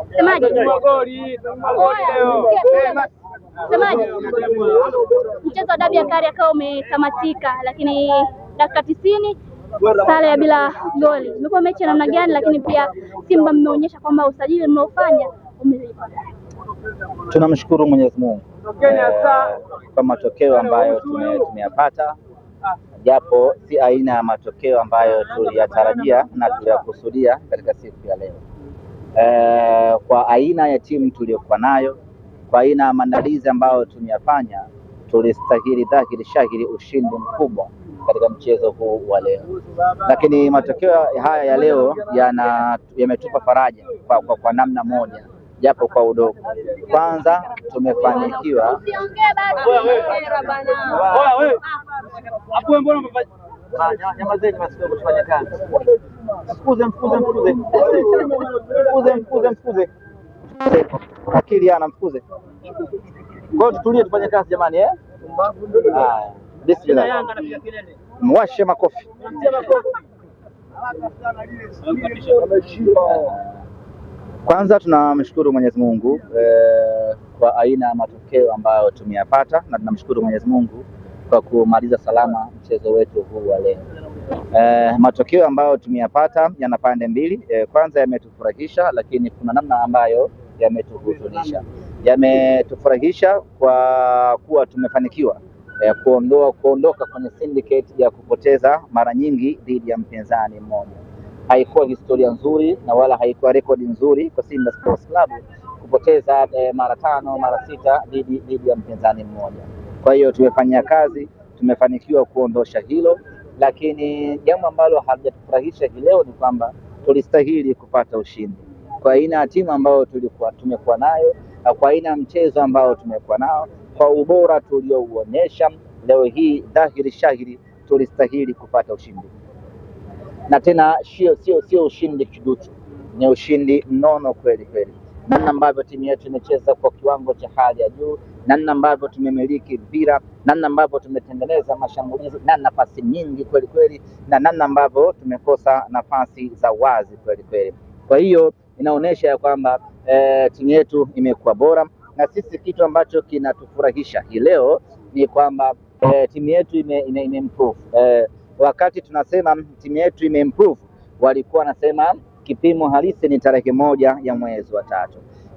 Semaji, mchezo wa dabi ya Kariakoo umetamatika, lakini dakika 90 sare ya bila goli. Imekuwa mechi namna gani? Lakini pia Simba mmeonyesha kwamba usajili mnaofanya umelipa. Tunamshukuru Mwenyezi Mungu kwa matokeo ambayo tumeyapata, japo si aina ya matokeo ambayo tuliyatarajia na tuliyakusudia katika siku ya leo. Kwa aina ya timu tuliyokuwa nayo, kwa aina ya maandalizi ambayo tumeyafanya, tulistahili dhahiri shahiri ushindi mkubwa katika mchezo huu wa leo. Lakini matokeo haya ya leo yametupa faraja kwa namna moja, japo kwa udogo. Kwanza tumefanikiwa mfukuze akili ana mfukuze. Ngoja tutulie tufanye kazi jamani, bismillah. Mwashe makofi. Kwanza tunamshukuru Mwenyezi Mungu kwa aina ya matokeo ambayo tumeyapata, na tunamshukuru Mwenyezi Mungu kwa kumaliza salama mchezo wetu huu wa leo. Matokeo ambayo tumeyapata yana pande mbili. Kwanza yametufurahisha, lakini kuna namna ambayo yametuhuzunisha. Yametufurahisha kwa kuwa tumefanikiwa kuondoka kwenye syndicate ya kupoteza mara nyingi dhidi ya mpinzani mmoja. Haikuwa historia nzuri na wala haikuwa rekodi nzuri kwa Simba Sports Club kupoteza mara 5 mara 6 dhidi ya mpinzani mmoja. Kwa hiyo tumefanya kazi, tumefanikiwa kuondosha hilo, lakini jambo ambalo halijatufurahisha leo ni kwamba tulistahili kupata ushindi kwa aina ya timu ambayo tumekuwa nayo, na kwa aina ya mchezo ambao tumekuwa nao, kwa ubora tuliouonyesha leo hii, dhahiri shahiri tulistahili kupata ushindi. Na tena sio ushindi kiduchu, ni ushindi mnono kweli kweli. Namna ambavyo timu yetu imecheza kwa kiwango cha hali ya juu, namna ambavyo tumemiliki mpira, namna ambavyo tumetengeneza mashambulizi na nafasi nyingi kweli kweli, na namna ambavyo tumekosa nafasi za wazi kweli kweli. Kwa hiyo inaonyesha ya kwamba timu yetu imekuwa bora, na sisi kitu ambacho kinatufurahisha hii leo ni kwamba timu yetu imeimprove. Wakati tunasema timu yetu imeimprove, walikuwa wanasema kipimo halisi ni tarehe 1 ya mwezi wa 3.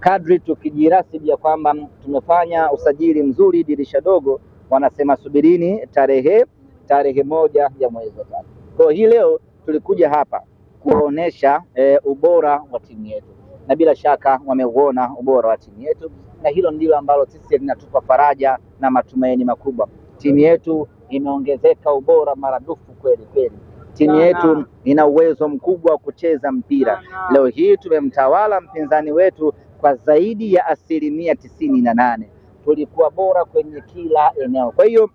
Kadri tukijirasibu ya kwamba tumefanya usajili mzuri dirisha dogo, wanasema subirini tarehe 1 ya mwezi wa 3. Kwa hii leo tulikuja hapa kuonesha ubora wa timu yetu, na bila shaka wameuona ubora wa timu yetu, na hilo ndilo ambalo sisi linatupa faraja na matumaini makubwa. Timu yetu imeongezeka ubora maradufu kweli kweli. Timu yetu ina uwezo mkubwa wa kucheza mpira. Leo hii tumemtawala mpinzani wetu kwa zaidi ya 98%. Tulikuwa bora kwenye kila eneo. Kwa hiyo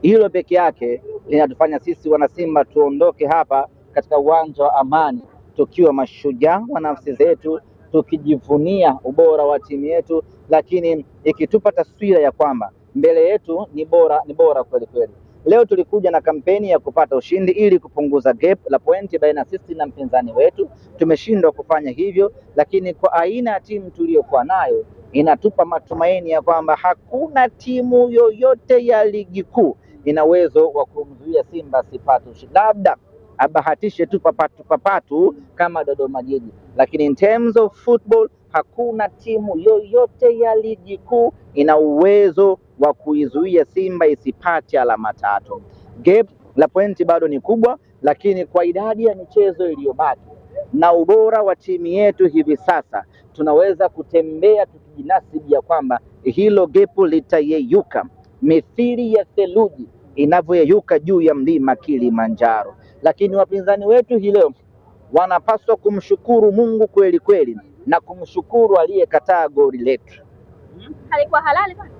hilo peke yake linatufanya sisi wana Simba tuondoke hapa katika uwanja wa Amani tukiwa mashujaa wa nafsi zetu, tukijivunia ubora wa timu yetu, lakini ikitupa taswira ya kwamba mbele yetu ni bora kweli kweli. Leo tulikuja na kampeni ya kupata ushindi ili kupunguza gap la pointi baina sisi na mpinzani wetu. Tumeshindwa kufanya hivyo, lakini kwa aina ya timu tuliyokuwa nayo inatupa matumaini ya kwamba hakuna timu yoyote ya ligi kuu ina uwezo wa kumzuia Simba asipate ushindi. Labda abahatishe tu papatu kama Dodoma Jiji, lakini in terms of football hakuna timu yoyote ya ligi kuu ina uwezo wa kuizuia Simba isipate alama 3. Gap la pointi bado ni kubwa, lakini kwa idadi ya michezo iliyobaki na ubora wa timu yetu hivi sasa, tunaweza kutembea tukijinasibu ya kwamba hilo gap litayeyuka mithili ya theluji inavyoyeyuka juu ya mlima Kilimanjaro. Lakini wapinzani wetu hii leo wanapaswa kumshukuru Mungu kweli kweli, na kumshukuru aliyekataa goli letu. Halikuwa halali bwana.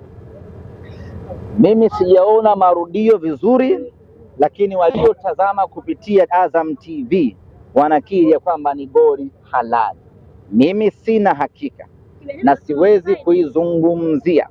Mimi sijaona marudio vizuri, lakini waliotazama kupitia Azam TV wanakiri ya kwamba ni goli halali. Mimi sina hakika na siwezi kuizungumzia,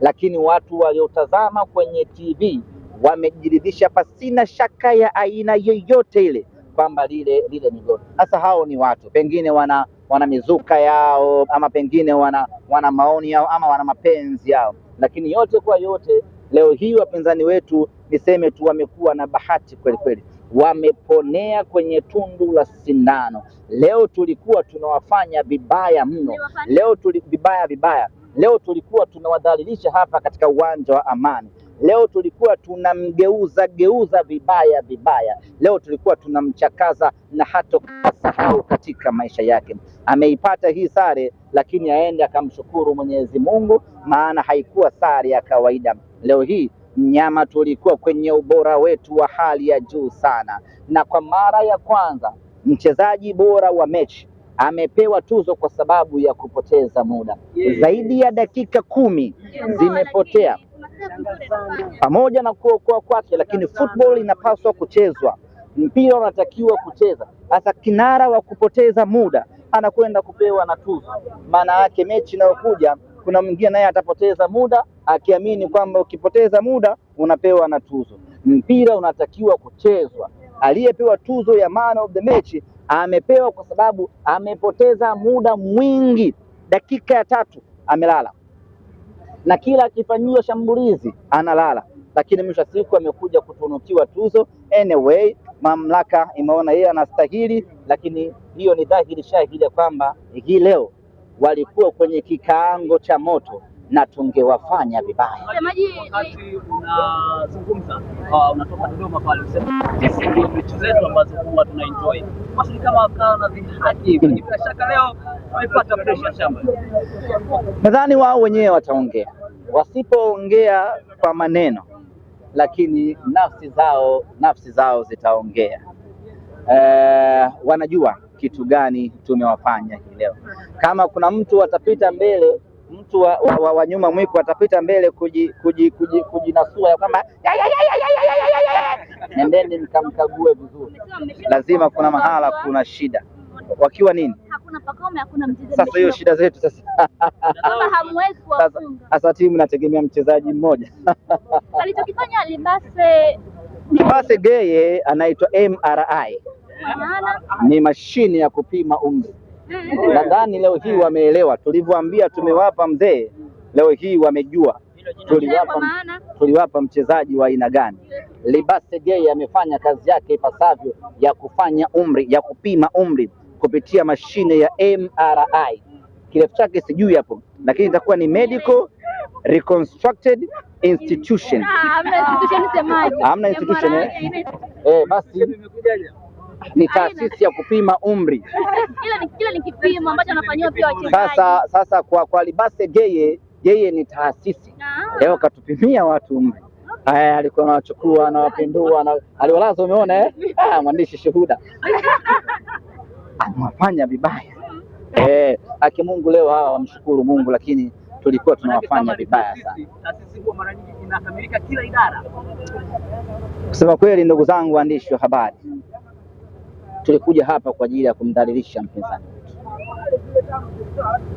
lakini watu waliotazama kwenye TV wamejiridhisha pasina shaka ya aina yoyote ile kwamba lile ni goli. Sasa hao ni watu pengine wana mizuka yao, ama pengine wana maoni yao, ama wana mapenzi yao, lakini yote kwa yote leo hii wapinzani wetu niseme tu wamekuwa na bahati kweli kweli, wameponea kwenye tundu la sindano. Leo tulikuwa tunawafanya vibaya mno, vibaya. Leo tulikuwa tunawadhalilisha hapa katika uwanja wa Amani. Leo tulikuwa tunamgeuza vibaya. Leo tulikuwa tunamchakaza na hata kusahau katika maisha yake. Ameipata hii sare, lakini aende akamshukuru Mwenyezi Mungu, maana haikuwa sare ya kawaida. Leo hii Mnyama tulikuwa kwenye ubora wetu wa hali ya juu sana, na kwa mara ya kwanza mchezaji bora wa mechi amepewa tuzo kwa sababu ya kupoteza muda. Zaidi ya dakika 10 zimepotea pamoja na kuokoa kwake, lakini football inapaswa kuchezwa, mpira unatakiwa kucheza. Sasa kinara wa kupoteza muda anakwenda kupewa na tuzo. Maana yake mechi inayokuja kuna mwingine naye atapoteza muda akiamini kwamba ukipoteza muda unapewa na tuzo. Mpira unatakiwa kuchezwa. Aliyepewa tuzo ya man of the match amepewa kwa sababu amepoteza muda mwingi. Dakika ya 3 amelala, na kila akifanyiwa shambulizi analala, lakini mwisho wa siku amekuja kutunukiwa tuzo. Anyway, mamlaka imeona yeye anastahili, lakini hiyo ni dhahiri shahidi kwamba hii leo walikuwa kwenye kikaango cha moto na tungewafanya vibaya. Wakati unazungumza unatoka Dodoma pale, sisi ndio mechi zetu ambazo huwa tunaenjoy. Basi kama wakawa na dhihaki, bila shaka leo wamepata pressure shamba. Nadhani wao wenyewe wataongea, wasipoongea kwa maneno, lakini nafsi zao zitaongea. Wanajua kitu gani tumewafanya hii leo. Kama kuna mtu atapita mbele, mtu wa nyuma mwiko atapita mbele kujinasua ya kwamba nendeni mkamkague vizuri, lazima kuna mahala kuna shida. Wakiwa nini? Hakuna Pacome, hakuna mchezaji. Sasa hiyo shida zetu sasa. Kama hamwezi kuwafunga. Sasa timu inategemea mchezaji mmoja. Alichokifanya Libase Geye anaitwa MRI. Ni mashine ya kupima umri. Nadhani leo hii wameelewa tulivyoambia tumewapa mzee. Leo hii wamejua tuliwapa mchezaji wa aina gani. Libase Geye amefanya kazi yake ipasavyo ya kufanya umri, ya kupima umri kupitia mashine ya MRI. Kirefu chake sijui hapo, lakini itakuwa ni Medical Reconstructed Institution. Hamna institution basi ni taasisi ya kupima umri. Kila ni kipimo ambacho anafanywa pia wachezaji. Sasa kwa Libase Geye, yeye ni taasisi. Leo katupimia watu umri. Haya, alikuwa anawachukua na wapindua aliwalaza, umeona mwandishi shuhuda. Amewafanya vibaya. Aki Mungu leo hawa wamshukuru Mungu, lakini tulikuwa tunawafanya vibaya sana. Taasisi kwa mara nyingi inakamilika kila idara. Kusema kweli, ndugu zangu waandishi wa habari, tulikuja hapa kwa ajili ya kumdhalilisha mpinzani wetu,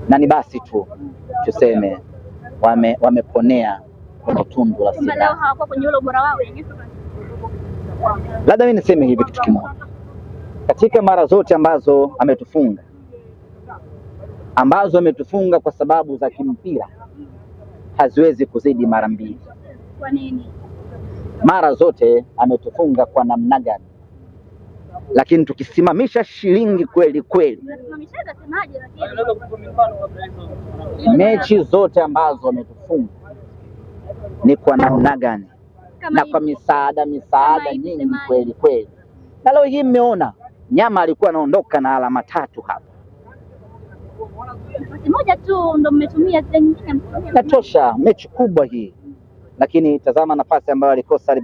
na ni basi tu tuseme wameponea kwenye tundu la sindano. Leo hawakuwa kwenye ule ubora wao. Labda mimi niseme hivi kitu kimoja, katika mara zote ambazo ametufunga kwa sababu za kimpira haziwezi kuzidi mara 2. Kwa nini? Mara zote ametufunga kwa namna gani? Lakini tukisimamisha shilingi kweli kweli, mechi zote ambazo ametufunga ni kwa namna gani? Na kwa misaada nyingi kweli kweli. Na leo hii mmeona Nyama alikuwa anaondoka na alama 3 hapa. Moja tu ndo mmetumia, nyingine natosha, mechi kubwa hii. Lakini tazama nafasi ambayo alikosa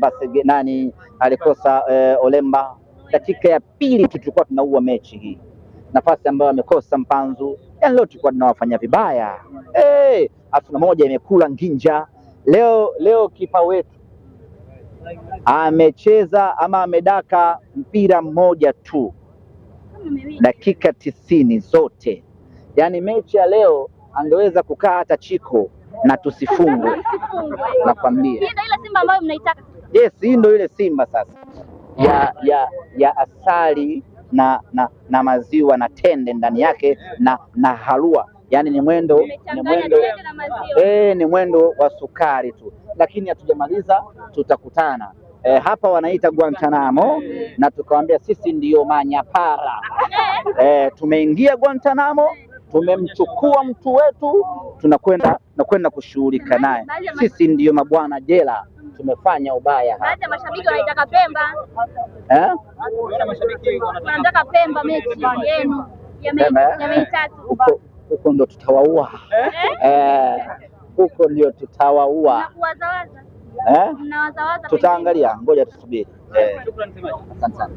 alikosa Olemba. Dakika ya 2 tulikuwa tunaua mechi hii. Nafasi ambayo amekosa Mpanzu. Yaani leo tulikuwa tunawafanya vibaya. Afu moja imekula nginja. Leo kipa wetu amecheza ama amedaka mpira mmoja tu dakika 90 zote. Yaani mechi ya leo angeweza kukaa hata Chiko na tusifungwe. Nakwambia. Hii ndio ile Simba ambayo mnaitaka. Yes, hii ndio ile Simba sasa. ya asali na maziwa na tende ndani yake na halua, yani ni mwendo ni mwendo wa sukari tu. Lakini hatujamaliza, tutakutana hapa wanaita Guantanamo, na tukawaambia sisi ndiyo manyapara. Tumeingia Guantanamo, tumemchukua mtu wetu, tunakwenda kushughulika naye. Sisi ndiyo mabwana jela, tumefanya ubaya. Hata mashabiki wanaitaka Pemba. Wanataka Pemba mechi yenu ya Mei Tatu. Huko ndo tutawaua. Huko ndio tutawaua. Tutaangalia, ngoja tusubiri. Asante sana.